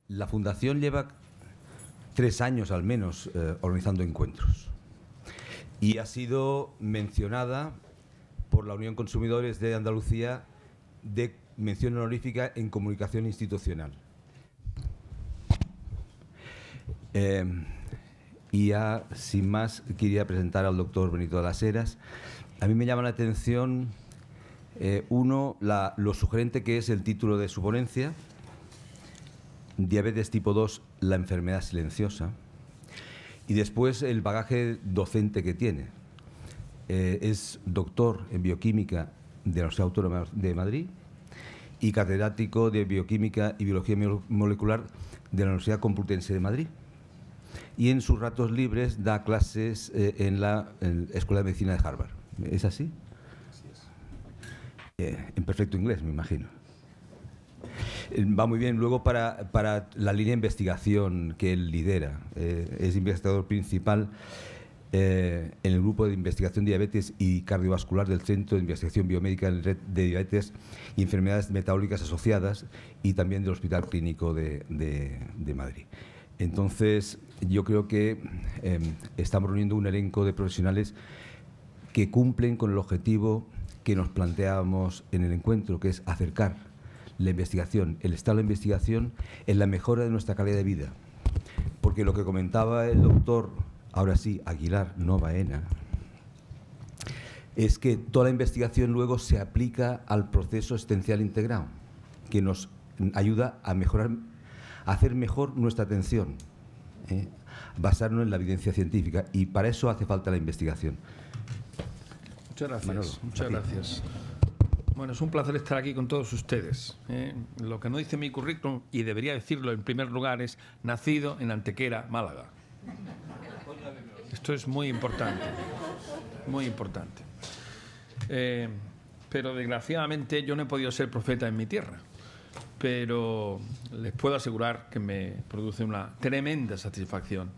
La Fundación lleva 3 años al menos organizando encuentros y ha sido mencionada por la Unión Consumidores de Andalucía de mención honorífica en comunicación institucional. Y ya, sin más, quería presentar al doctor Benito de las Heras. A mí me llama la atención, uno, lo sugerente que es el título de su ponencia, Diabetes tipo 2, la enfermedad silenciosa, y después el bagaje docente que tiene. Es doctor en bioquímica de la Universidad Autónoma de Madrid y catedrático de bioquímica y biología molecular de la Universidad Complutense de Madrid. Y en sus ratos libres da clases en la Escuela de Medicina de Harvard. ¿Es así? Así es. En perfecto inglés, me imagino. Va muy bien. Luego, para la línea de investigación que él lidera, es investigador principal en el grupo de investigación de diabetes y cardiovascular del Centro de Investigación Biomédica en Red de Diabetes y Enfermedades Metabólicas Asociadas, y también del Hospital Clínico de Madrid. Entonces, yo creo que estamos reuniendo un elenco de profesionales que cumplen con el objetivo que nos planteábamos en el encuentro, que es acercar la investigación, el estado de la investigación en la mejora de nuestra calidad de vida. Porque lo que comentaba el doctor, ahora sí, Aguilar, no Baena, es que toda la investigación luego se aplica al proceso existencial integrado, que nos ayuda a mejorar, a hacer mejor nuestra atención, basarnos en la evidencia científica, y para eso hace falta la investigación. Muchas gracias. Manolo, muchas gracias. Bueno, es un placer estar aquí con todos ustedes. Lo que no dice mi currículum, y debería decirlo en primer lugar, es nacido en Antequera, Málaga. Esto es muy importante, muy importante. Pero desgraciadamente yo no he podido ser profeta en mi tierra. Pero les puedo asegurar que me produce una tremenda satisfacción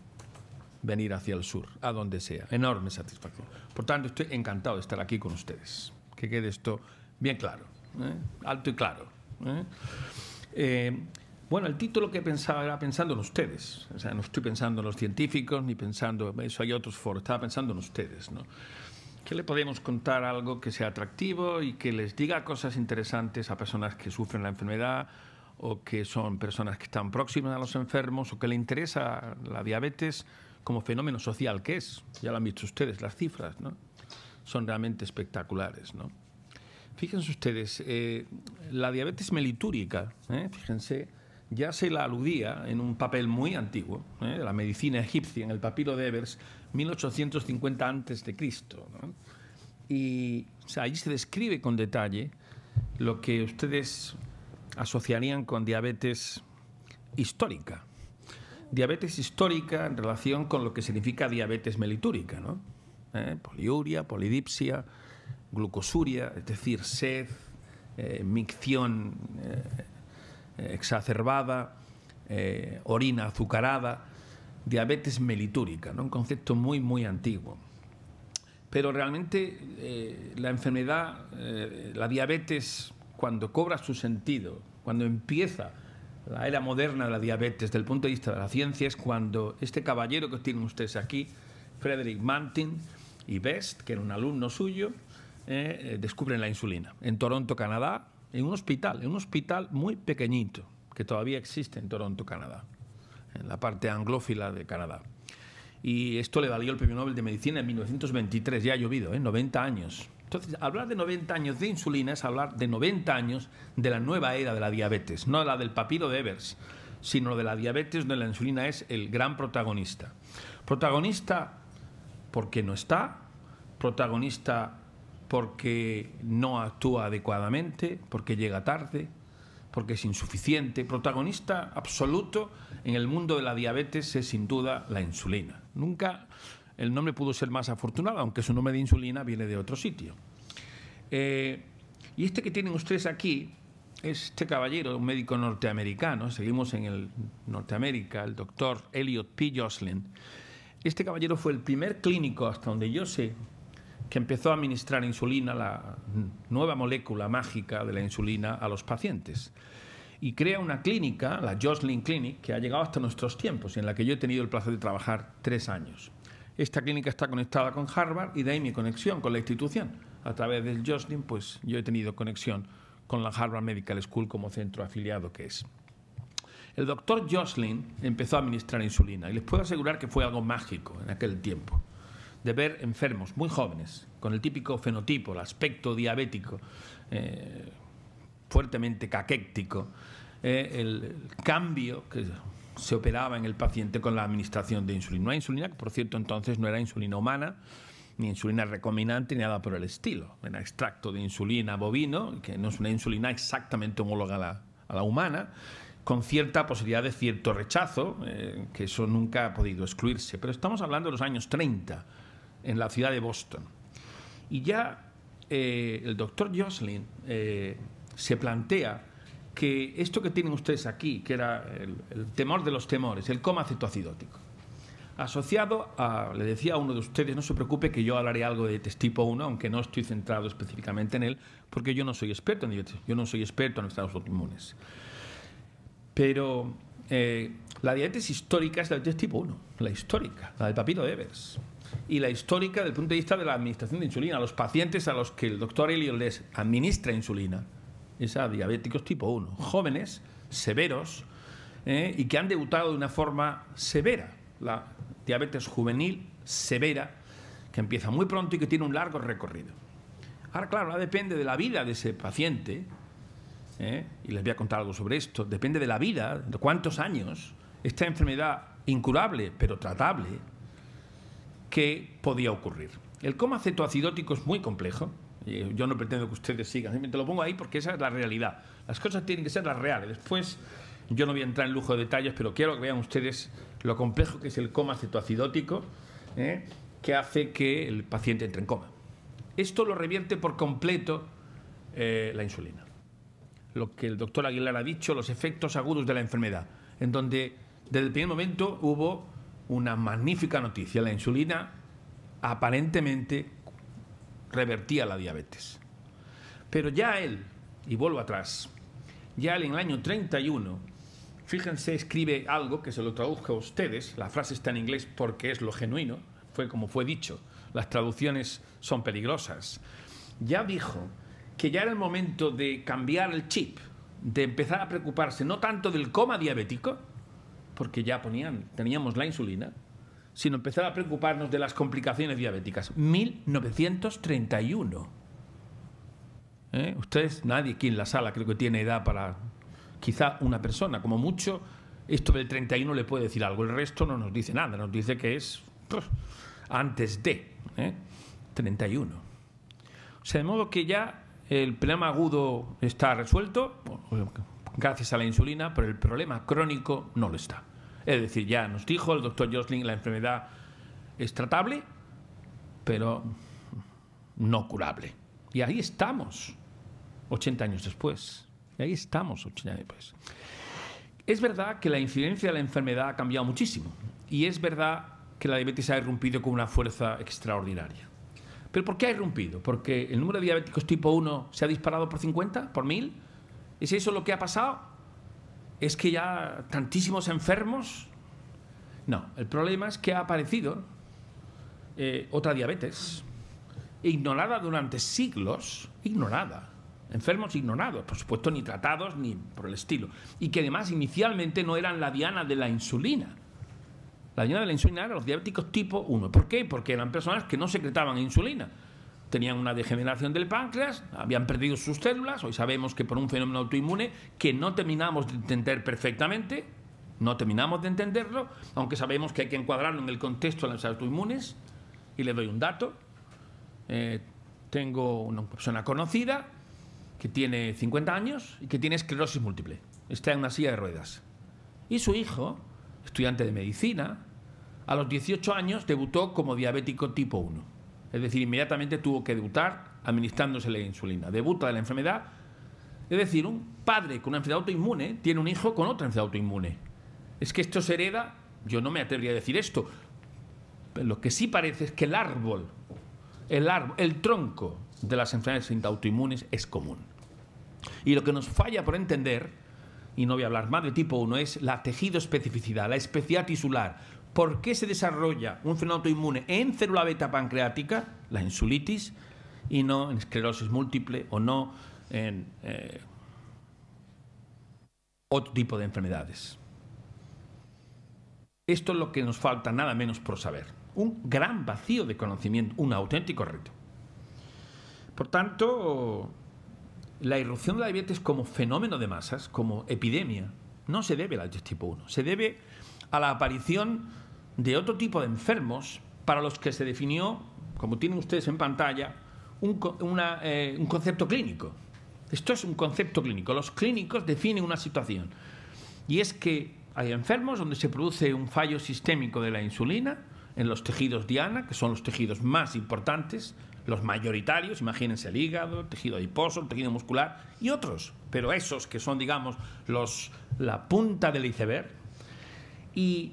venir hacia el sur, a donde sea, enorme satisfacción. Por tanto, estoy encantado de estar aquí con ustedes. Que quede esto bien claro, alto y claro. Bueno, el título que pensaba era pensando en ustedes. O sea, no estoy pensando en los científicos, ni pensando, eso hay otros foros, estaba pensando en ustedes, ¿no? ¿Qué le podemos contar algo que sea atractivo y que les diga cosas interesantes a personas que sufren la enfermedad o que son personas que están próximas a los enfermos o que le interesa la diabetes como fenómeno social que es? Ya lo han visto ustedes, las cifras, ¿no? Son realmente espectaculares, ¿no? Fíjense ustedes, la diabetes melitúrica, fíjense, ya se la aludía en un papel muy antiguo, de la medicina egipcia, en el papiro de Ebers, 1850 a.C., ¿no? Y o sea, allí se describe con detalle lo que ustedes asociarían con diabetes histórica. Diabetes histórica en relación con lo que significa diabetes melitúrica, ¿no? Poliuria, polidipsia, glucosuria, es decir, sed, micción exacerbada, orina azucarada, diabetes melitúrica, ¿no? Un concepto muy, muy antiguo. Pero realmente la enfermedad, la diabetes, cuando cobra su sentido, cuando empieza la era moderna de la diabetes desde el punto de vista de la ciencia, es cuando este caballero que tienen ustedes aquí, Frederick Banting y Best, que era un alumno suyo, descubren la insulina en Toronto, Canadá, en un hospital muy pequeñito que todavía existe en Toronto, Canadá, en la parte anglófila de Canadá. Y esto le valió el Premio Nobel de Medicina en 1923, ya ha llovido, 90 años. Entonces, hablar de 90 años de insulina es hablar de 90 años de la nueva era de la diabetes, no la del papiro de Ebers, sino de la diabetes donde la insulina es el gran protagonista. Protagonista porque no está, protagonista porque no actúa adecuadamente, porque llega tarde, porque es insuficiente. Protagonista absoluto en el mundo de la diabetes es sin duda la insulina. Nunca el nombre pudo ser más afortunado, aunque su nombre de insulina viene de otro sitio. Y este que tienen ustedes aquí, este caballero, un médico norteamericano, seguimos en el Norteamérica, el doctor Elliot P. Joslin. Este caballero fue el primer clínico, hasta donde yo sé, que empezó a administrar insulina, la nueva molécula mágica de la insulina, a los pacientes. y crea una clínica, la Joslin Clinic, que ha llegado hasta nuestros tiempos y en la que yo he tenido el placer de trabajar 3 años. Esta clínica está conectada con Harvard y de ahí mi conexión con la institución. A través del Joslin, pues yo he tenido conexión con la Harvard Medical School como centro afiliado que es. El doctor Joslin empezó a administrar insulina y les puedo asegurar que fue algo mágico en aquel tiempo, de ver enfermos muy jóvenes, con el típico fenotipo, el aspecto diabético, fuertemente caquéctico, el cambio que se operaba en el paciente con la administración de insulina. Una insulina que, por cierto, entonces no era insulina humana, ni insulina recombinante, ni nada por el estilo. Era extracto de insulina bovino, que no es una insulina exactamente homóloga a la humana, con cierta posibilidad de cierto rechazo, que eso nunca ha podido excluirse. Pero estamos hablando de los años 30, en la ciudad de Boston. Y ya el doctor Joslin se plantea que esto que tienen ustedes aquí, que era el temor de los temores, el coma cetoacidótico, asociado a, le decía a uno de ustedes, no se preocupe que yo hablaré algo de diabetes tipo 1, aunque no estoy centrado específicamente en él, porque yo no soy experto en diabetes, yo no soy experto en estados autoinmunes. Pero la diabetes histórica es la diabetes tipo 1, la histórica, la del papiro de Evers. Y la histórica desde el punto de vista de la administración de insulina, a los pacientes a los que el doctor Elliot les administra insulina, es a diabéticos tipo 1, jóvenes, severos, y que han debutado de una forma severa, la diabetes juvenil severa, que empieza muy pronto y que tiene un largo recorrido. Ahora, claro, depende de la vida de ese paciente, y les voy a contar algo sobre esto, depende de la vida, de cuántos años, esta enfermedad incurable pero tratable, que podía ocurrir. El coma cetoacidótico es muy complejo. Yo no pretendo que ustedes sigan, simplemente lo pongo ahí porque esa es la realidad. Las cosas tienen que ser las reales. Después, yo no voy a entrar en lujo de detalles, pero quiero que vean ustedes lo complejo que es el coma cetoacidótico, que hace que el paciente entre en coma. Esto lo revierte por completo la insulina. Lo que el doctor Aguilar ha dicho, los efectos agudos de la enfermedad, en donde desde el primer momento hubo una magnífica noticia. La insulina aparentemente revertía la diabetes. Pero ya él, y vuelvo atrás, ya él en el año 31, fíjense, escribe algo que se lo traduzco a ustedes, la frase está en inglés porque es lo genuino, fue como fue dicho, las traducciones son peligrosas. Ya dijo que ya era el momento de cambiar el chip, de empezar a preocuparse no tanto del coma diabético, porque ya teníamos la insulina, sino empezar a preocuparnos de las complicaciones diabéticas. 1931. Ustedes, nadie aquí en la sala creo que tiene edad para, quizá una persona, como mucho, esto del 31 le puede decir algo, el resto no nos dice nada, nos dice que es antes de 31. O sea, de modo que ya el problema agudo está resuelto, gracias a la insulina, pero el problema crónico no lo está. Es decir, ya nos dijo el doctor Joslin, la enfermedad es tratable, pero no curable. Y ahí estamos, 80 años después. Y ahí estamos, 80 años después. Es verdad que la incidencia de la enfermedad ha cambiado muchísimo. Y es verdad que la diabetes ha irrumpido con una fuerza extraordinaria. ¿Pero por qué ha irrumpido? ¿Porque el número de diabéticos tipo 1 se ha disparado por 50, por 1000? ¿Es eso lo que ha pasado? ¿Es que ya tantísimos enfermos? No, el problema es que ha aparecido otra diabetes, ignorada durante siglos, ignorada, enfermos ignorados, por supuesto ni tratados ni por el estilo, y que además inicialmente no eran la diana de la insulina. La diana de la insulina eran los diabéticos tipo 1. ¿Por qué? Porque eran personas que no secretaban insulina. Tenían una degeneración del páncreas, habían perdido sus células, hoy sabemos que por un fenómeno autoinmune que no terminamos de entender perfectamente, no terminamos de entenderlo, aunque sabemos que hay que encuadrarlo en el contexto de las autoinmunes, y le doy un dato. Tengo una persona conocida que tiene 50 años y que tiene esclerosis múltiple, está en una silla de ruedas. Y su hijo, estudiante de medicina, a los 18 años debutó como diabético tipo 1. Es decir, inmediatamente tuvo que debutar administrándose la insulina. Debuta de la enfermedad. Es decir, un padre con una enfermedad autoinmune tiene un hijo con otra enfermedad autoinmune. Es que esto se hereda, yo no me atrevería a decir esto, pero lo que sí parece es que el árbol, el tronco de las enfermedades autoinmunes es común. Y lo que nos falla por entender, y no voy a hablar más de tipo 1, es la tejido especificidad, la especificidad tisular. ¿Por qué se desarrolla un fenómeno autoinmune en célula beta pancreática, la insulitis, y no en esclerosis múltiple o no en otro tipo de enfermedades? Esto es lo que nos falta nada menos por saber. Un gran vacío de conocimiento, un auténtico reto. Por tanto, la irrupción de la diabetes como fenómeno de masas, como epidemia, no se debe a la diabetes tipo 1. Se debe a la aparición de otro tipo de enfermos para los que se definió, como tienen ustedes en pantalla, un concepto clínico. Esto es un concepto clínico. Los clínicos definen una situación. Y es que hay enfermos donde se produce un fallo sistémico de la insulina en los tejidos diana, que son los tejidos más importantes, los mayoritarios, imagínense el hígado, el tejido adiposo, el tejido muscular y otros, pero esos que son, digamos, la punta del iceberg. Y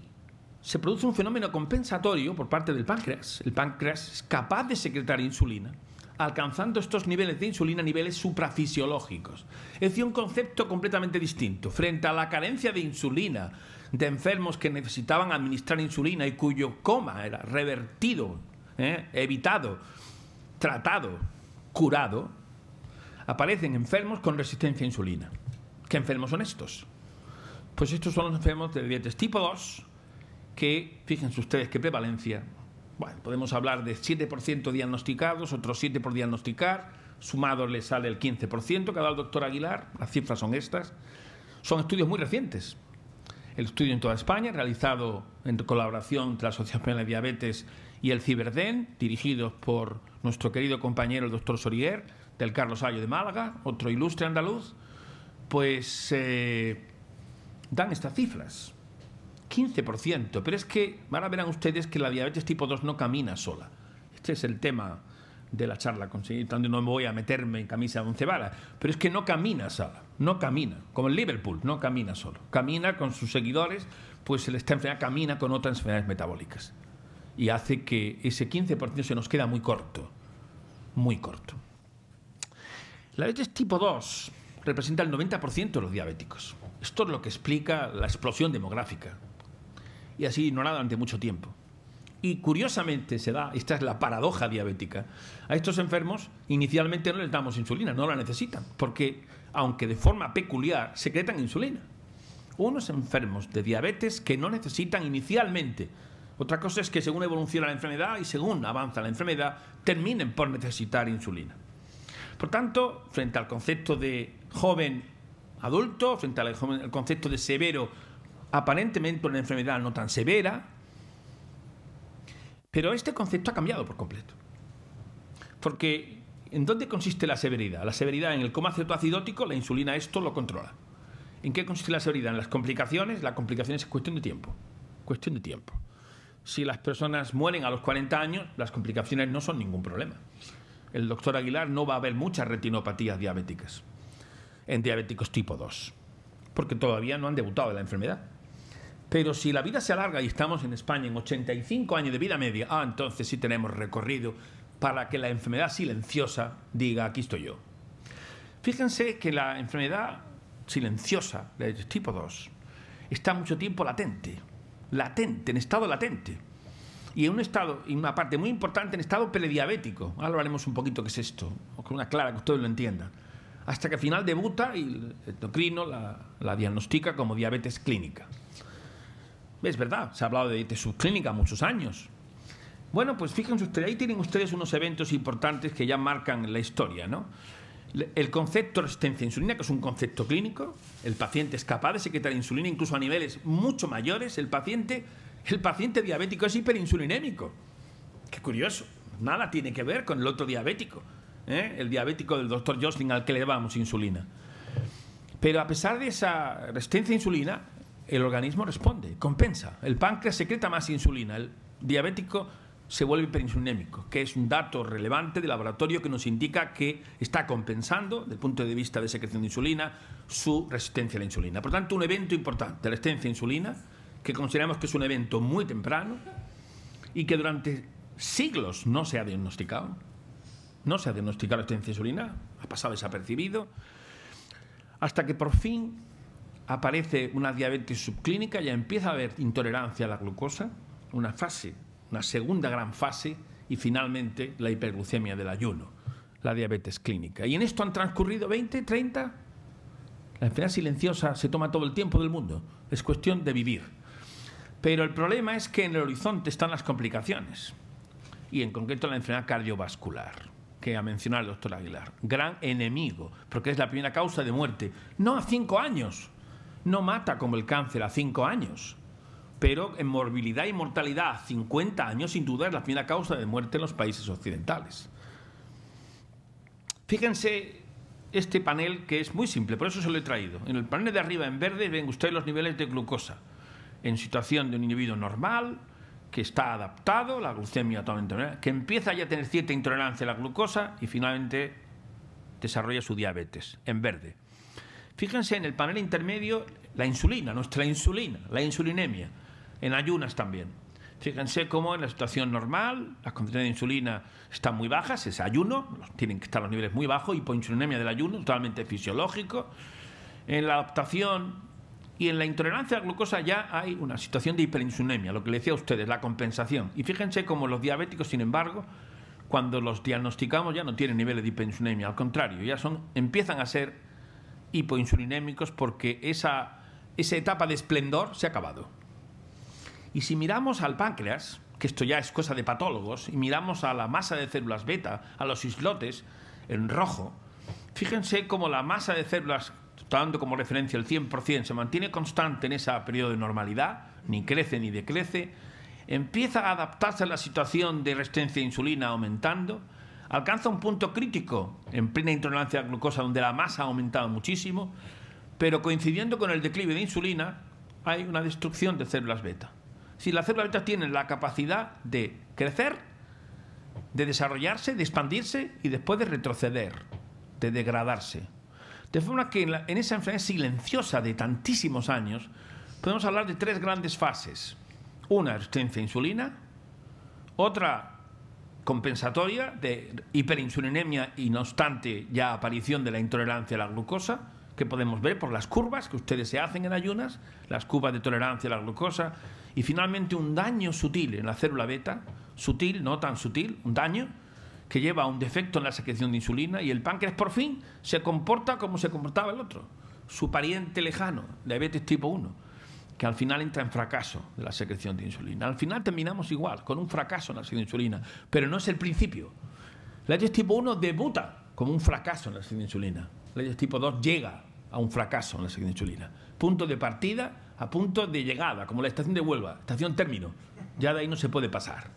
se produce un fenómeno compensatorio por parte del páncreas. El páncreas es capaz de secretar insulina, alcanzando estos niveles de insulina, niveles suprafisiológicos. Es decir, un concepto completamente distinto. Frente a la carencia de insulina de enfermos que necesitaban administrar insulina y cuyo coma era revertido, evitado, tratado, curado, aparecen enfermos con resistencia a insulina. ¿Qué enfermos son estos? Pues estos son los enfermos de diabetes tipo 2, que, fíjense ustedes qué prevalencia. Bueno, podemos hablar de 7% diagnosticados, otros 7% por diagnosticar, sumado le sale el 15% que ha dado el doctor Aguilar, las cifras son estas. Son estudios muy recientes. El estudio en toda España, realizado en colaboración entre la Asociación Española de Diabetes y el Ciberden, dirigidos por nuestro querido compañero el doctor Sorier, del Carlos Ayo de Málaga, otro ilustre andaluz, pues dan estas cifras. 15%, pero es que ahora verán ustedes que la diabetes tipo 2 no camina sola. Este es el tema de la charla, donde no me voy a meterme en camisa de 11 varas, pero es que no camina sola, no camina, como el Liverpool, no camina solo, camina con sus seguidores, pues esta enfermedad camina con otras enfermedades metabólicas y hace que ese 15% se nos queda muy corto, muy corto. La diabetes tipo 2 representa el 90% de los diabéticos. Esto es lo que explica la explosión demográfica y ha sido ignorada durante mucho tiempo. Y curiosamente se da, esta es la paradoja diabética, a estos enfermos inicialmente no les damos insulina, no la necesitan, porque aunque de forma peculiar secretan insulina. Unos enfermos de diabetes que no necesitan inicialmente. Otra cosa es que según evoluciona la enfermedad y según avanza la enfermedad, terminen por necesitar insulina. Por tanto, frente al concepto de joven adulto, frente al concepto de severo, aparentemente una enfermedad no tan severa, pero este concepto ha cambiado por completo. Porque, ¿en dónde consiste la severidad? La severidad en el coma cetoacidótico, la insulina esto lo controla. ¿En qué consiste la severidad? En las complicaciones. La complicación es cuestión de tiempo. Cuestión de tiempo. Si las personas mueren a los 40 años, las complicaciones no son ningún problema. El doctor Aguilar no va a ver muchas retinopatías diabéticas en diabéticos tipo 2, porque todavía no han debutado en la enfermedad. Pero si la vida se alarga y estamos en España en 85 años de vida media, entonces sí tenemos recorrido para que la enfermedad silenciosa diga, aquí estoy yo. Fíjense que la enfermedad silenciosa de tipo 2 está mucho tiempo latente, en estado latente. Y en un estado, y una parte muy importante, en estado prediabético. Ahora hablaremos un poquito qué es esto, o con una clara que ustedes lo entiendan. Hasta que al final debuta y el endocrino la diagnostica como diabetes clínica. Es verdad, se ha hablado de diabetes subclínica muchos años. Bueno, pues fíjense ustedes, ahí tienen ustedes unos eventos importantes que ya marcan la historia, ¿no? El concepto de resistencia a insulina, que es un concepto clínico, el paciente es capaz de secretar insulina incluso a niveles mucho mayores, el paciente diabético es hiperinsulinémico. Qué curioso, nada tiene que ver con el otro diabético, el diabético del doctor Josling al que le damos insulina. Pero a pesar de esa resistencia a insulina, el organismo responde, compensa. El páncreas secreta más insulina. El diabético se vuelve hiperinsulinémico, que es un dato relevante de laboratorio que nos indica que está compensando, desde el punto de vista de secreción de insulina, su resistencia a la insulina. Por tanto, un evento importante, la resistencia a insulina, que consideramos que es un evento muy temprano y que durante siglos no se ha diagnosticado. No se ha diagnosticado la resistencia a la insulina, ha pasado desapercibido, hasta que por fin aparece una diabetes subclínica, ya empieza a haber intolerancia a la glucosa, una segunda gran fase, y finalmente la hiperglucemia del ayuno, la diabetes clínica. Y en esto han transcurrido 20, 30. La enfermedad silenciosa se toma todo el tiempo del mundo, es cuestión de vivir. Pero el problema es que en el horizonte están las complicaciones, y en concreto la enfermedad cardiovascular, que ha mencionado el doctor Aguilar. Gran enemigo, porque es la primera causa de muerte. No a 5 años, no mata como el cáncer a 5 años, pero en morbilidad y mortalidad a 50 años, sin duda, es la primera causa de muerte en los países occidentales. Fíjense este panel, que es muy simple, por eso se lo he traído. En el panel de arriba, en verde, ven ustedes los niveles de glucosa en situación de un individuo normal, que está adaptado, la glucemia totalmente normal, que empieza ya a tener cierta intolerancia a la glucosa y finalmente desarrolla su diabetes, en verde. Fíjense en el panel intermedio la insulina, nuestra insulina, la insulinemia, en ayunas también. Fíjense cómo en la situación normal las concentraciones de insulina están muy bajas, es ayuno, tienen que estar los niveles muy bajos, hipoinsulinemia del ayuno, totalmente fisiológico. En la adaptación y en la intolerancia a la glucosa ya hay una situación de hiperinsulinemia, lo que le decía a ustedes, la compensación. Y fíjense cómo los diabéticos, sin embargo, cuando los diagnosticamos ya no tienen niveles de hiperinsulinemia, al contrario, ya empiezan a ser hipoinsulinémicos porque esa etapa de esplendor se ha acabado. Y si miramos al páncreas, que esto ya es cosa de patólogos, y miramos a la masa de células beta, a los islotes, en rojo, fíjense cómo la masa de células, dando como referencia el 100%, se mantiene constante en ese periodo de normalidad, ni crece ni decrece, empieza a adaptarse a la situación de resistencia a insulina aumentando, alcanza un punto crítico en plena intolerancia a la glucosa, donde la masa ha aumentado muchísimo, pero coincidiendo con el declive de insulina, hay una destrucción de células beta. Si las células beta tienen la capacidad de crecer, de desarrollarse, de expandirse y después de retroceder, de degradarse. De forma que en esa enfermedad silenciosa de tantísimos años podemos hablar de 3 grandes fases. Una, resistencia a insulina; otra, compensatoria, de hiperinsulinemia y no obstante ya aparición de la intolerancia a la glucosa, que podemos ver por las curvas que ustedes se hacen en ayunas, las curvas de tolerancia a la glucosa, y finalmente un daño sutil en la célula beta, sutil, no tan sutil, un daño que lleva a un defecto en la secreción de insulina, y el páncreas por fin se comporta como se comportaba el otro, su pariente lejano, diabetes tipo 1, que al final entra en fracaso de la secreción de insulina. Al final terminamos igual, con un fracaso en la secreción de insulina, pero no es el principio. La diabetes tipo 1 debuta como un fracaso en la secreción de insulina. La diabetes tipo 2 llega a un fracaso en la secreción de insulina. Punto de partida a punto de llegada, como la estación de Huelva, estación término. Ya de ahí no se puede pasar.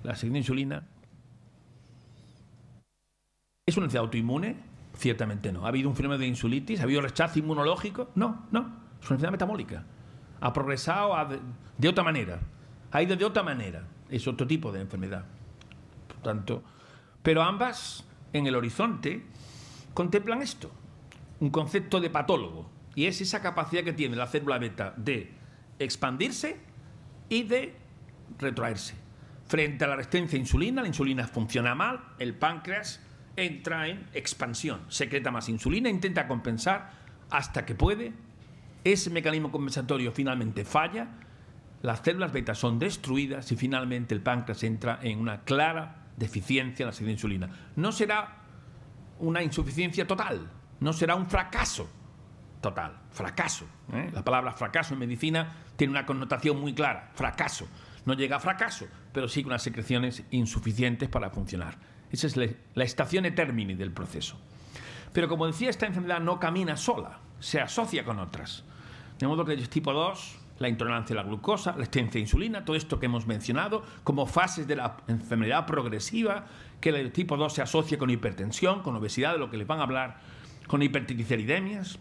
La secreción de insulina ¿es una enfermedad autoinmune? Ciertamente no. ¿Ha habido un fenómeno de insulitis? ¿Ha habido rechazo inmunológico? No, no. Es una enfermedad metabólica. Ha progresado de otra manera. Ha ido de otra manera. Es otro tipo de enfermedad. Por tanto, pero ambas, en el horizonte, contemplan esto. Un concepto de patólogo. Y es esa capacidad que tiene la célula beta de expandirse y de retraerse. Frente a la resistencia a insulina, la insulina funciona mal, el páncreas entra en expansión, secreta más insulina, intenta compensar hasta que puede, ese mecanismo compensatorio finalmente falla, las células beta son destruidas y finalmente el páncreas entra en una clara deficiencia en la secreción de insulina. No será una insuficiencia total, no será un fracaso total, fracaso. La palabra fracaso en medicina tiene una connotación muy clara, fracaso. No llega a fracaso, pero sí con unas secreciones insuficientes para funcionar. Esa es la estazione termini del proceso. Pero como decía, esta enfermedad no camina sola, se asocia con otras. De modo que el tipo 2, la intolerancia a la glucosa, la resistencia a insulina, todo esto que hemos mencionado, como fases de la enfermedad progresiva, que el tipo 2 se asocia con hipertensión, con obesidad, de lo que les van a hablar, con hipertrigliceridemias,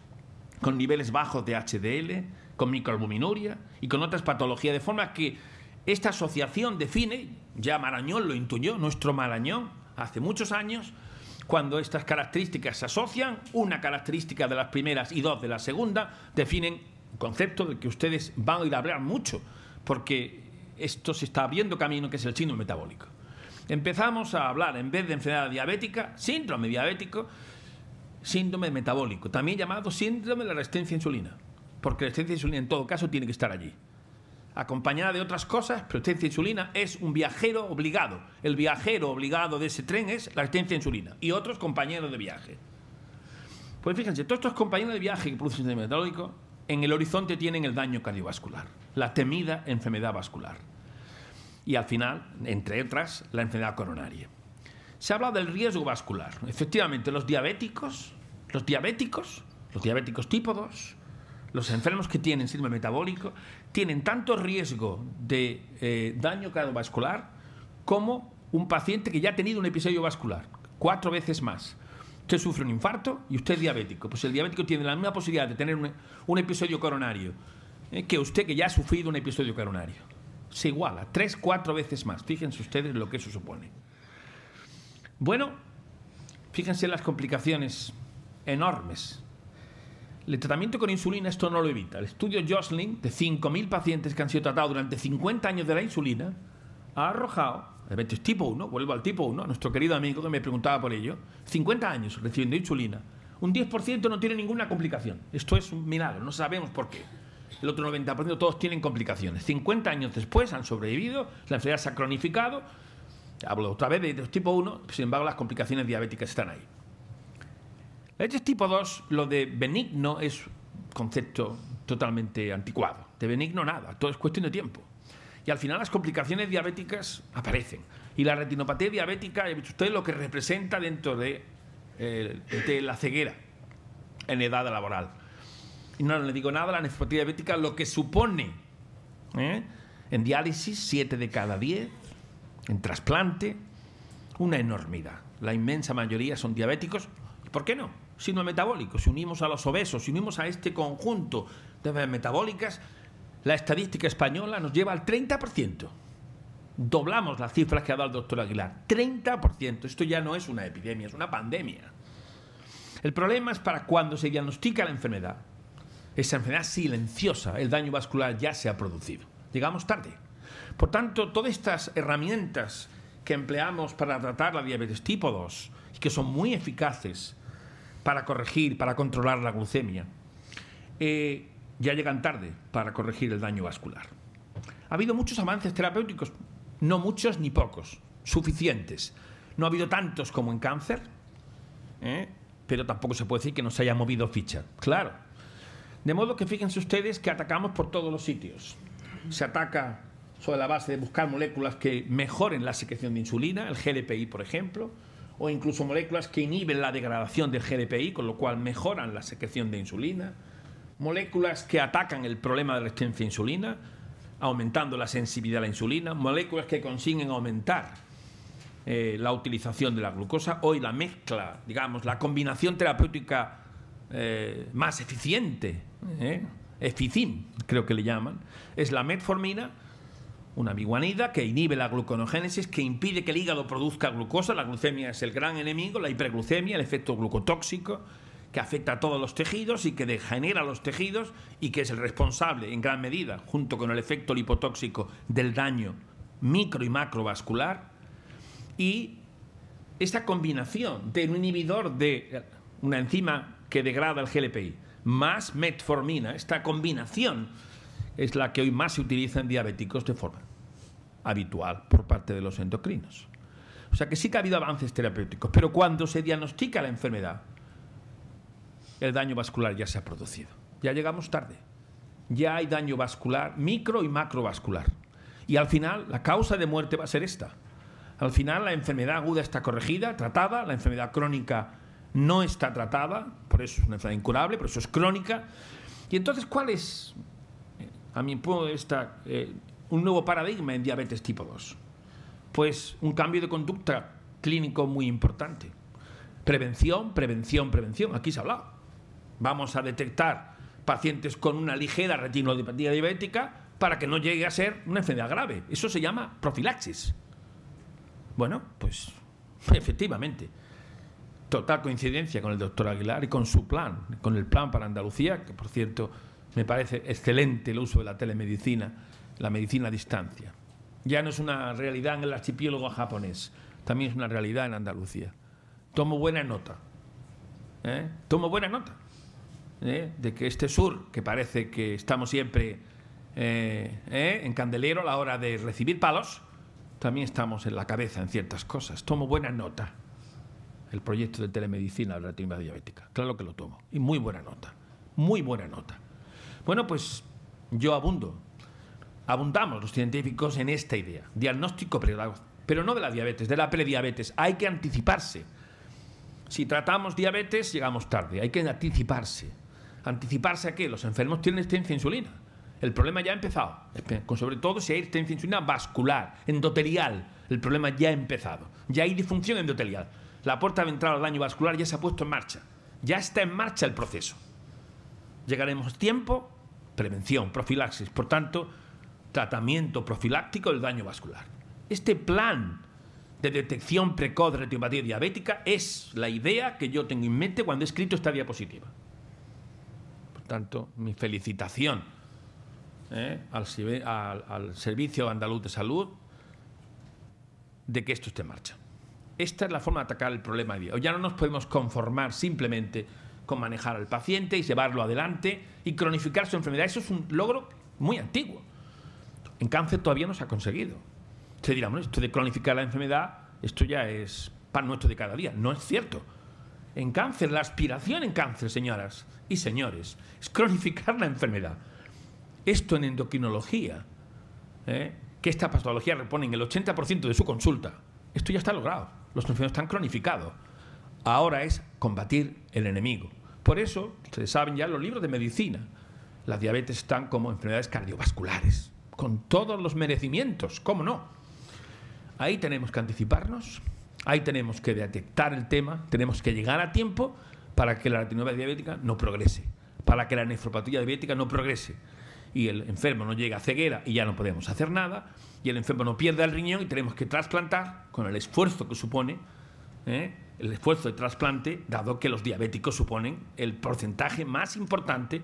con niveles bajos de HDL, con microalbuminuria y con otras patologías, de forma que esta asociación define, ya Marañón lo intuyó, nuestro Marañón, hace muchos años, cuando estas características se asocian, una característica de las primeras y 2 de la segunda, definen un concepto del que ustedes van a ir a hablar mucho, porque esto se está abriendo camino, que es el síndrome metabólico. Empezamos a hablar, en vez de enfermedad diabética, síndrome diabético, síndrome metabólico, también llamado síndrome de la resistencia a insulina. porque la resistencia a la insulina en todo caso tiene que estar allí, acompañada de otras cosas, pero la resistencia a la insulina es un viajero obligado. El viajero obligado de ese tren es la resistencia a la insulina y otros compañeros de viaje. Pues fíjense, todos estos compañeros de viaje que producen sistema metabólico en el horizonte tienen el daño cardiovascular, la temida enfermedad vascular. Y al final, entre otras, la enfermedad coronaria. Se habla del riesgo vascular. Efectivamente, los diabéticos tipo 2, los enfermos que tienen síndrome metabólico, tienen tanto riesgo de daño cardiovascular como un paciente que ya ha tenido un episodio vascular, 4 veces más. Usted sufre un infarto y usted es diabético. Pues el diabético tiene la misma posibilidad de tener un episodio coronario que usted que ya ha sufrido un episodio coronario. Se iguala, 3-4 veces más. Fíjense ustedes lo que eso supone. Bueno, fíjense las complicaciones enormes. El tratamiento con insulina esto no lo evita. El estudio Joslin, de 5.000 pacientes que han sido tratados durante 50 años de la insulina, ha arrojado diabetes tipo 1, vuelvo al tipo 1, nuestro querido amigo que me preguntaba por ello, 50 años recibiendo insulina, un 10% no tiene ninguna complicación. Esto es un milagro, no sabemos por qué. El otro 90% todos tienen complicaciones. 50 años después han sobrevivido, la enfermedad se ha cronificado, hablo otra vez de diabetes tipo 1, sin embargo las complicaciones diabéticas están ahí. La diabetes tipo 2, lo de benigno es un concepto totalmente anticuado. De benigno nada, todo es cuestión de tiempo. Y al final las complicaciones diabéticas aparecen. Y la retinopatía diabética, ya visto usted lo que representa dentro de la ceguera en edad laboral. Y no le digo nada, la nefropatía diabética, lo que supone en diálisis, 7 de cada 10, en trasplante, una enormidad. La inmensa mayoría son diabéticos. ¿Y por qué no? Síndrome metabólico. Si unimos a los obesos, si unimos a este conjunto de enfermedades metabólicas, la estadística española nos lleva al 30%. Doblamos las cifras que ha dado el doctor Aguilar. 30%. Esto ya no es una epidemia, es una pandemia. El problema es para cuando se diagnostica la enfermedad. Esa enfermedad silenciosa, el daño vascular ya se ha producido. Llegamos tarde. Por tanto, todas estas herramientas que empleamos para tratar la diabetes tipo 2 y que son muy eficaces para corregir, para controlar la glucemia, ya llegan tarde para corregir el daño vascular. Ha habido muchos avances terapéuticos, no muchos ni pocos, suficientes. No ha habido tantos como en cáncer, pero tampoco se puede decir que no se haya movido ficha. Claro. De modo que fíjense ustedes que atacamos por todos los sitios. Se ataca sobre la base de buscar moléculas que mejoren la secreción de insulina, el GLP-1, por ejemplo, o incluso moléculas que inhiben la degradación del GLP-1, con lo cual mejoran la secreción de insulina. Moléculas que atacan el problema de la resistencia a la insulina, aumentando la sensibilidad a la insulina, moléculas que consiguen aumentar la utilización de la glucosa. Hoy la mezcla, digamos, la combinación terapéutica más eficiente, eficim, creo que le llaman, es la metformina, una biguanida que inhibe la gluconogénesis, que impide que el hígado produzca glucosa. La glucemia es el gran enemigo, la hiperglucemia, el efecto glucotóxico, que afecta a todos los tejidos y que degenera los tejidos y que es el responsable en gran medida, junto con el efecto lipotóxico, del daño micro y macrovascular. Y esta combinación de un inhibidor de una enzima que degrada el GLP-1 más metformina, esta combinación es la que hoy más se utiliza en diabéticos de forma habitual por parte de los endocrinos. O sea que sí que ha habido avances terapéuticos, pero cuando se diagnostica la enfermedad, el daño vascular ya se ha producido. Ya llegamos tarde. Ya hay daño vascular, micro y macrovascular. Y al final, la causa de muerte va a ser esta. Al final, la enfermedad aguda está corregida, tratada, la enfermedad crónica no está tratada, por eso es una enfermedad incurable, por eso es crónica. Y entonces, ¿cuál es, a mi punto de vista, un nuevo paradigma en diabetes tipo 2? Pues un cambio de conducta clínico muy importante. Prevención, prevención, prevención. Aquí se ha hablado. Vamos a detectar pacientes con una ligera retinopatía diabética para que no llegue a ser una enfermedad grave. Eso se llama profilaxis. Bueno, pues efectivamente, total coincidencia con el doctor Aguilar y con su plan, con el plan para Andalucía, que por cierto me parece excelente el uso de la telemedicina, la medicina a distancia. Ya no es una realidad en el archipiélago japonés, también es una realidad en Andalucía. Tomo buena nota. Tomo buena nota. de que este sur, que parece que estamos siempre en candelero a la hora de recibir palos, también estamos en la cabeza en ciertas cosas. Tomo buena nota el proyecto de telemedicina de la retinopatía diabética. Claro que lo tomo. Y muy buena nota. Muy buena nota. Bueno, pues yo abundamos los científicos en esta idea. Diagnóstico precoz. Pero no de la diabetes, de la prediabetes. Hay que anticiparse. Si tratamos diabetes, llegamos tarde. Hay que anticiparse. ¿Anticiparse a qué? Los enfermos tienen resistencia a insulina. El problema ya ha empezado. Sobre todo si hay resistencia a insulina vascular, endotelial. El problema ya ha empezado. Ya hay disfunción endotelial. La puerta ventral al daño vascular ya se ha puesto en marcha. Ya está en marcha el proceso. Llegaremos a tiempo, prevención, profilaxis. Por tanto, tratamiento profiláctico del daño vascular. Este plan de detección precoz de retinopatía diabética es la idea que yo tengo en mente cuando he escrito esta diapositiva. Por tanto, mi felicitación al Servicio Andaluz de Salud de que esto esté en marcha. Esta es la forma de atacar el problema de día. Ya no nos podemos conformar simplemente con manejar al paciente y llevarlo adelante y cronificar su enfermedad. Eso es un logro muy antiguo. En cáncer todavía no se ha conseguido. Se dirá, bueno, esto de cronificar la enfermedad, esto ya es pan nuestro de cada día. No es cierto. En cáncer, la aspiración en cáncer, señoras y señores, es cronificar la enfermedad. Esto en endocrinología, que esta patología repone en el 80% de su consulta, esto ya está logrado. Los enfermos están cronificados. Ahora es combatir el enemigo. Por eso, ustedes saben ya los libros de medicina, las diabetes están como enfermedades cardiovasculares, con todos los merecimientos, ¿cómo no? Ahí tenemos que anticiparnos, ahí tenemos que detectar el tema, tenemos que llegar a tiempo para que la retinopatía diabética no progrese, para que la nefropatía diabética no progrese y el enfermo no llegue a ceguera y ya no podemos hacer nada, y el enfermo no pierda el riñón y tenemos que trasplantar con el esfuerzo que supone el esfuerzo de trasplante, dado que los diabéticos suponen el porcentaje más importante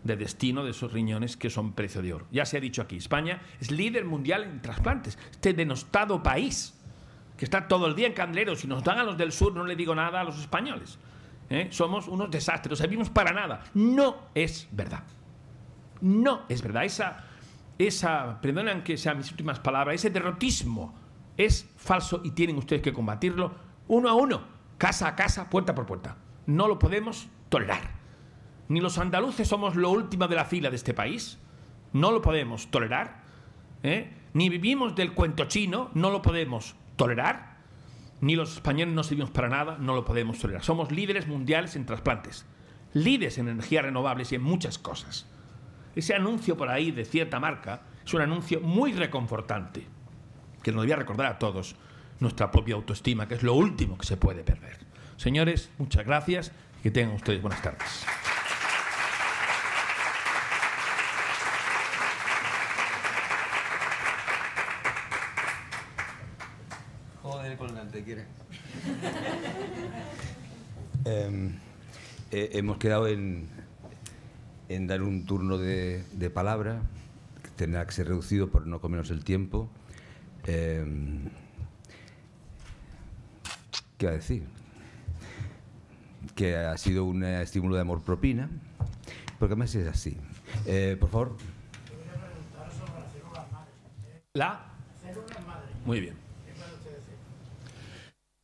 de destino de esos riñones que son precio de oro. Ya se ha dicho aquí, España es líder mundial en trasplantes. Este denostado país, que está todo el día en candelero. Si nos dan a los del sur, no le digo nada a los españoles. Somos unos desastres, no servimos para nada. No es verdad. No es verdad. Perdonen que sean mis últimas palabras, ese derrotismo es falso y tienen ustedes que combatirlo uno a uno, casa a casa, puerta por puerta. No lo podemos tolerar. Ni los andaluces somos lo último de la fila de este país, no lo podemos tolerar. Ni vivimos del cuento chino, no lo podemos tolerar. Ni los españoles no servimos para nada, no lo podemos tolerar. Somos líderes mundiales en trasplantes, líderes en energías renovables y en muchas cosas. Ese anuncio por ahí de cierta marca es un anuncio muy reconfortante, que nos debía recordar a todos nuestra propia autoestima, que es lo último que se puede perder. Señores, muchas gracias y que tengan ustedes buenas tardes. Joder, con el quiere. Hemos quedado en dar un turno de palabra, que tendrá que ser reducido por no comernos el tiempo. ¿Qué va a decir? Que ha sido un estímulo de amor propina, porque además es así. Por favor. Yo quería preguntar sobre las células madres. ¿La? Células madres. Muy bien. ¿Qué puede usted decir?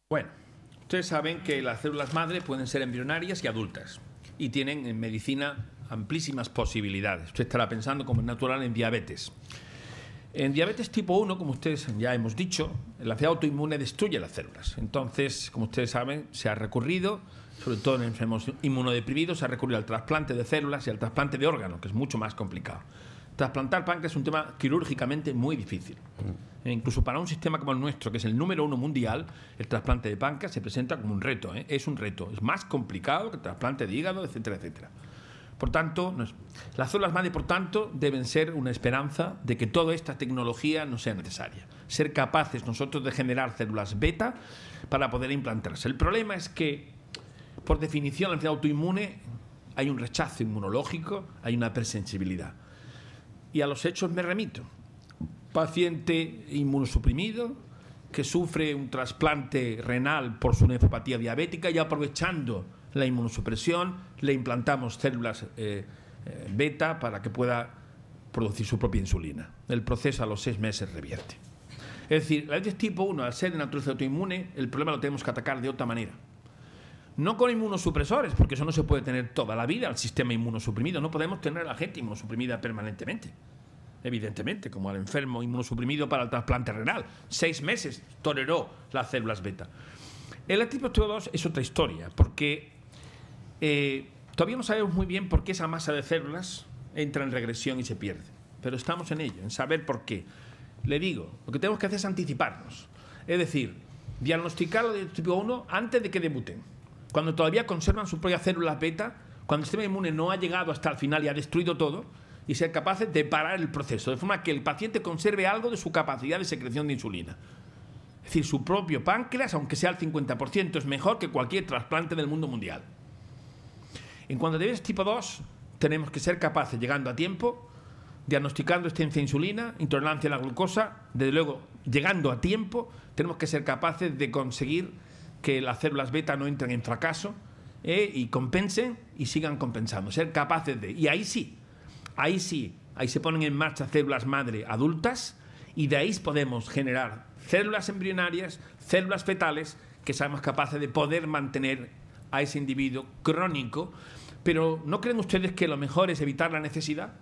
Bueno, ustedes saben que las células madre pueden ser embrionarias y adultas y tienen en medicina amplísimas posibilidades. Usted estará pensando, como es natural, en diabetes. En diabetes tipo 1, como ustedes ya hemos dicho, la enfermedad autoinmune destruye las células. Entonces, como ustedes saben, se ha recurrido, sobre todo en enfermos inmunodeprimidos, se ha recurrido al trasplante de células y al trasplante de órganos, que es mucho más complicado. Trasplantar páncreas es un tema quirúrgicamente muy difícil. Incluso para un sistema como el nuestro, que es el número 1 mundial, el trasplante de páncreas se presenta como un reto. Es un reto. Es más complicado que el trasplante de hígado, etcétera, etcétera. Por tanto, las células madre, por tanto, deben ser una esperanza de que toda esta tecnología no sea necesaria. Ser capaces nosotros de generar células beta para poder implantarse. El problema es que, por definición, en la enfermedad autoinmune hay un rechazo inmunológico, hay una presensibilidad. Y a los hechos me remito. Paciente inmunosuprimido que sufre un trasplante renal por su nefropatía diabética y aprovechando la inmunosupresión, le implantamos células beta para que pueda producir su propia insulina. El proceso a los 6 meses revierte. Es decir, la diabetes tipo 1, al ser de naturaleza autoinmune, el problema lo tenemos que atacar de otra manera. No con inmunosupresores, porque eso no se puede tener toda la vida, el sistema inmunosuprimido. No podemos tener a la gente inmunosuprimida permanentemente. Evidentemente, como al enfermo inmunosuprimido para el trasplante renal. 6 meses toleró las células beta. El tipo 2 es otra historia, porque todavía no sabemos muy bien por qué esa masa de células entra en regresión y se pierde. Pero estamos en ello, en saber por qué. Le digo, lo que tenemos que hacer es anticiparnos. Es decir, diagnosticarlo de tipo 1 antes de que debuten. Cuando todavía conservan sus propias células beta, cuando el sistema inmune no ha llegado hasta el final y ha destruido todo, y ser capaces de parar el proceso, de forma que el paciente conserve algo de su capacidad de secreción de insulina. Es decir, su propio páncreas, aunque sea al 50%, es mejor que cualquier trasplante del mundo mundial. En cuanto a diabetes tipo 2, tenemos que ser capaces, llegando a tiempo, diagnosticando resistencia a insulina, intolerancia a la glucosa, desde luego, llegando a tiempo, tenemos que ser capaces de conseguir que las células beta no entren en fracaso y compensen y sigan compensando. Ser capaces de... Y ahí sí, ahí se ponen en marcha células madre adultas y de ahí podemos generar células embrionarias, células fetales, que seamos capaces de poder mantener a ese individuo crónico. Pero ¿no creen ustedes que lo mejor es evitar la necesidad?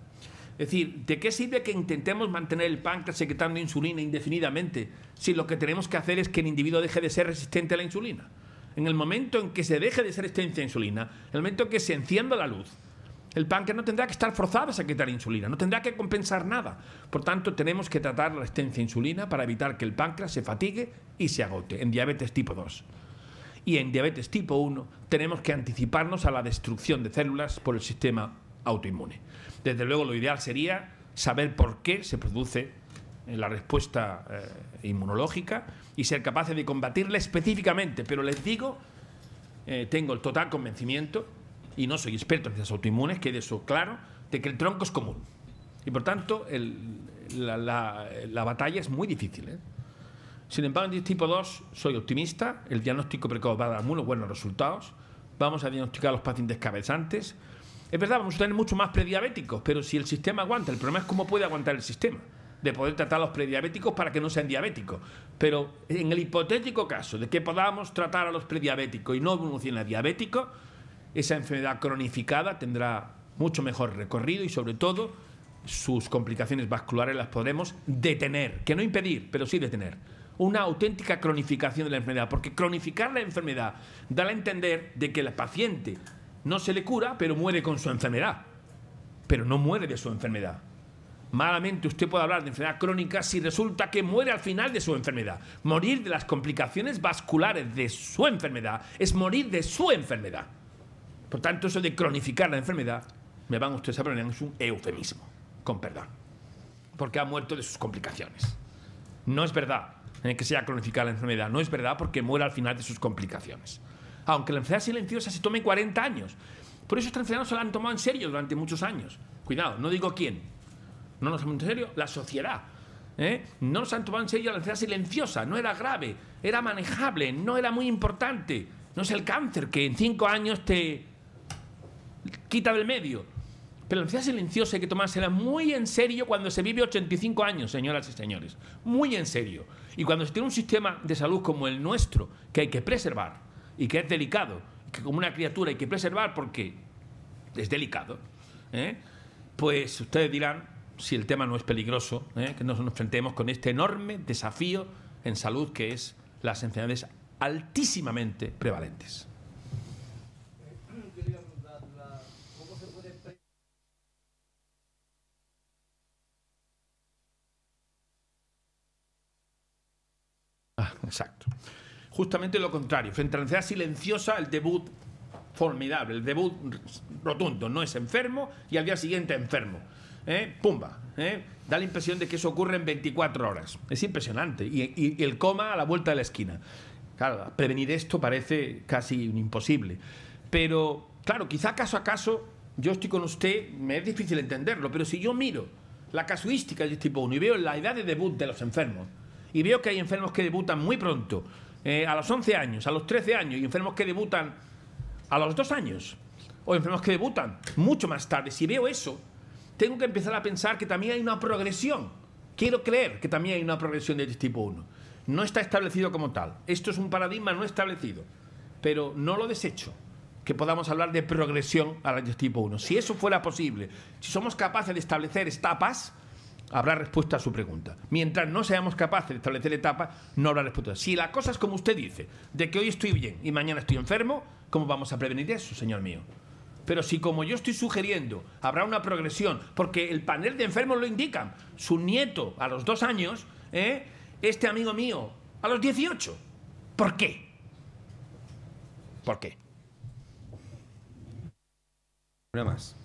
Es decir, ¿de qué sirve que intentemos mantener el páncreas secretando insulina indefinidamente si lo que tenemos que hacer es que el individuo deje de ser resistente a la insulina? En el momento en que se deje de ser resistente a la insulina, en el momento en que se encienda la luz, el páncreas no tendrá que estar forzado a secretar insulina, no tendrá que compensar nada. Por tanto, tenemos que tratar la resistencia a insulina para evitar que el páncreas se fatigue y se agote en diabetes tipo 2. Y en diabetes tipo 1 tenemos que anticiparnos a la destrucción de células por el sistema autoinmune. Desde luego, lo ideal sería saber por qué se produce la respuesta inmunológica y ser capaces de combatirla específicamente. Pero les digo, tengo el total convencimiento, y no soy experto en enfermedades autoinmunes, quede eso claro, de que el tronco es común. Y por tanto, la batalla es muy difícil, ¿eh? Sin embargo, en tipo 2 soy optimista, el diagnóstico precoz va a dar muy buenos resultados, vamos a diagnosticar a los pacientes cabezantes. Es verdad, vamos a tener mucho más prediabéticos, pero si el sistema aguanta, el problema es cómo puede aguantar el sistema, de poder tratar a los prediabéticos para que no sean diabéticos. Pero en el hipotético caso de que podamos tratar a los prediabéticos y no evolucione a diabéticos, esa enfermedad cronificada tendrá mucho mejor recorrido y, sobre todo, sus complicaciones vasculares las podremos detener, que no impedir, pero sí detener. Una auténtica cronificación de la enfermedad, porque cronificar la enfermedad da a entender de que el paciente no se le cura, pero muere con su enfermedad, pero no muere de su enfermedad. Malamente usted puede hablar de enfermedad crónica si resulta que muere al final de su enfermedad. Morir de las complicaciones vasculares de su enfermedad es morir de su enfermedad. Por tanto, eso de cronificar la enfermedad, me van ustedes a poner, es un eufemismo, con perdón, porque ha muerto de sus complicaciones. No es verdad que sea cronificar la enfermedad, no es verdad porque muere al final de sus complicaciones. Aunque la enfermedad silenciosa se tome 40 años. Por eso esta enfermedad no se la han tomado en serio durante muchos años. Cuidado, no digo quién. No nos han tomado en serio la sociedad. No nos han tomado en serio la enfermedad silenciosa. No era grave, era manejable, no era muy importante. No es el cáncer que en 5 años te quita del medio. Pero la enfermedad silenciosa hay que tomársela muy en serio cuando se vive 85 años, señoras y señores. Muy en serio. Y cuando se tiene un sistema de salud como el nuestro, que hay que preservar, y que es delicado, que como una criatura hay que preservar porque es delicado, pues ustedes dirán, si el tema no es peligroso, que nos enfrentemos con este enorme desafío en salud que es las enfermedades altísimamente prevalentes. Exacto. Justamente lo contrario. Frente a la enfermedad silenciosa, el debut formidable, el debut rotundo. No es enfermo y al día siguiente enfermo. Pumba. Da la impresión de que eso ocurre en 24 horas. Es impresionante. Y el coma a la vuelta de la esquina. Claro, prevenir esto parece casi imposible. Pero, claro, quizá caso a caso, yo estoy con usted, me es difícil entenderlo, pero si yo miro la casuística de tipo 1 y veo la edad de debut de los enfermos, y veo que hay enfermos que debutan muy pronto, a los 11 años, a los 13 años, y enfermos que debutan a los 2 años, o enfermos que debutan mucho más tarde. Si veo eso, tengo que empezar a pensar que también hay una progresión. Quiero creer que también hay una progresión de tipo 1. No está establecido como tal. Esto es un paradigma no establecido, pero no lo desecho, que podamos hablar de progresión a la tipo 1. Si eso fuera posible, si somos capaces de establecer etapas, habrá respuesta a su pregunta. Mientras no seamos capaces de establecer etapas, no habrá respuesta. Si la cosa es como usted dice, de que hoy estoy bien y mañana estoy enfermo, ¿cómo vamos a prevenir eso, señor mío? Pero si, como yo estoy sugiriendo, habrá una progresión, porque el panel de enfermos lo indican, su nieto a los 2 años, este amigo mío a los 18. ¿Por qué? ¿Por qué? Una más.